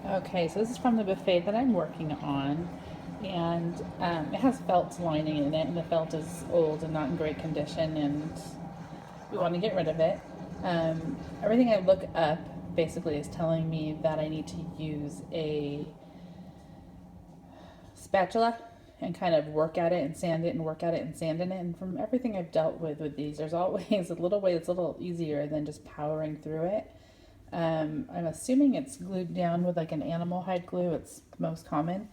Okay, so this is from the buffet that I'm working on, and it has felt lining in it, and the felt is old and not in great condition, and we want to get rid of it. Everything I look up basically is telling me that I need to use a spatula and kind of work at it and sand it and work at it and sand in it. And from everything I've dealt with these, there's always a little way that's a little easier than just powering through it. I'm assuming it's glued down with like an animal hide glue. It's most common,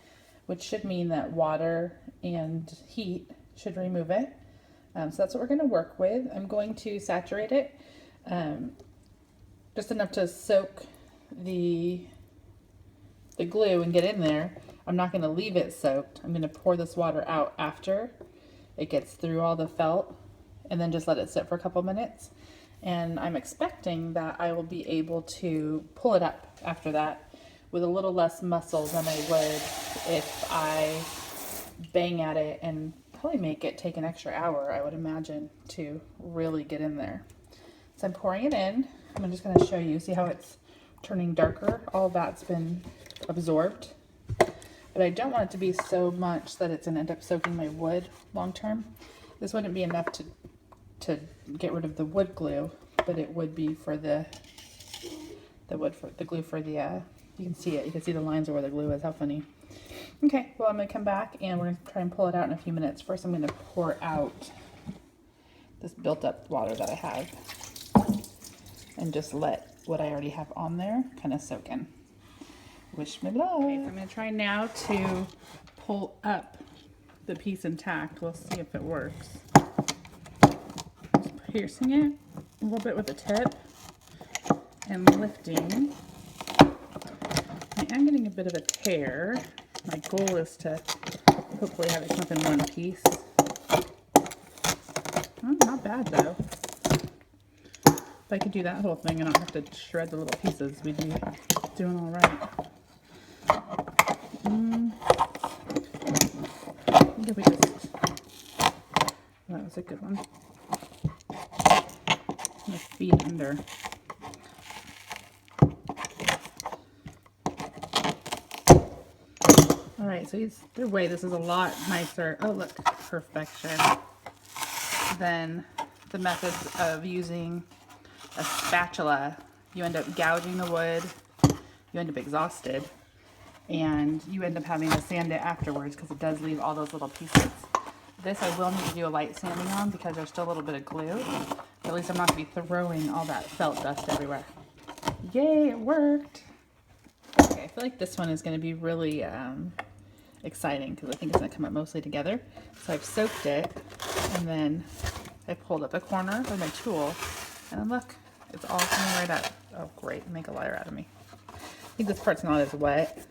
which should mean that water and heat should remove it. So that's what we're going to work with. I'm going to saturate it just enough to soak the glue and get in there. I'm not going to leave it soaked. I'm going to pour this water out after it gets through all the felt and then just let it sit for a couple minutes. And I'm expecting that I will be able to pull it up after that with a little less muscle than I would if I bang at it, and probably make it take an extra hour, I would imagine, to really get in there. So I'm pouring it in. I'm just going to show you, see how it's turning darker? All that's been absorbed. But I don't want it to be so much that it's going to end up soaking my wood long term. This wouldn't be enough to get rid of the wood glue, but it would be for the glue for the you can see it. You can see the lines of where the glue is. How funny. Okay, well, I'm going to come back and we're going to try and pull it out in a few minutes. First, I'm going to pour out this built up water that I have and just let what I already have on there kind of soak in. Wish me luck. Okay, so I'm going to try now to pull up the piece intact. We'll see if it works. Just piercing it a little bit with the tip and lifting. I am getting a bit of a tear. My goal is to hopefully have it come up in one piece. Oh, not bad though. If I could do that whole thing and not have to shred the little pieces, we'd be doing all right. I think if we just, that was a good one. I'm gonna feed under. All right, so either way, this is a lot nicer. Oh, look, perfection. Than the methods of using a spatula. You end up gouging the wood, you end up exhausted, and you end up having to sand it afterwards because it does leave all those little pieces. This I will need to do a light sanding on because there's still a little bit of glue. But at least I'm not going to be throwing all that felt dust everywhere. Yay, it worked! Okay, I feel like this one is going to be really exciting because I think it's going to come up mostly together. So I've soaked it, and then I pulled up a corner with my tool, and then look, it's all coming right up. Oh great, make a liar out of me. I think this part's not as wet.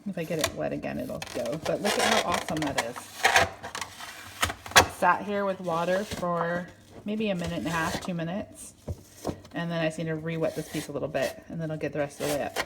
If I get it wet again, it'll go. But look at how awesome that is. It sat here with water for maybe a minute and a half, 2 minutes. And then I just need to re-wet this piece a little bit, and then I'll get the rest of the way up.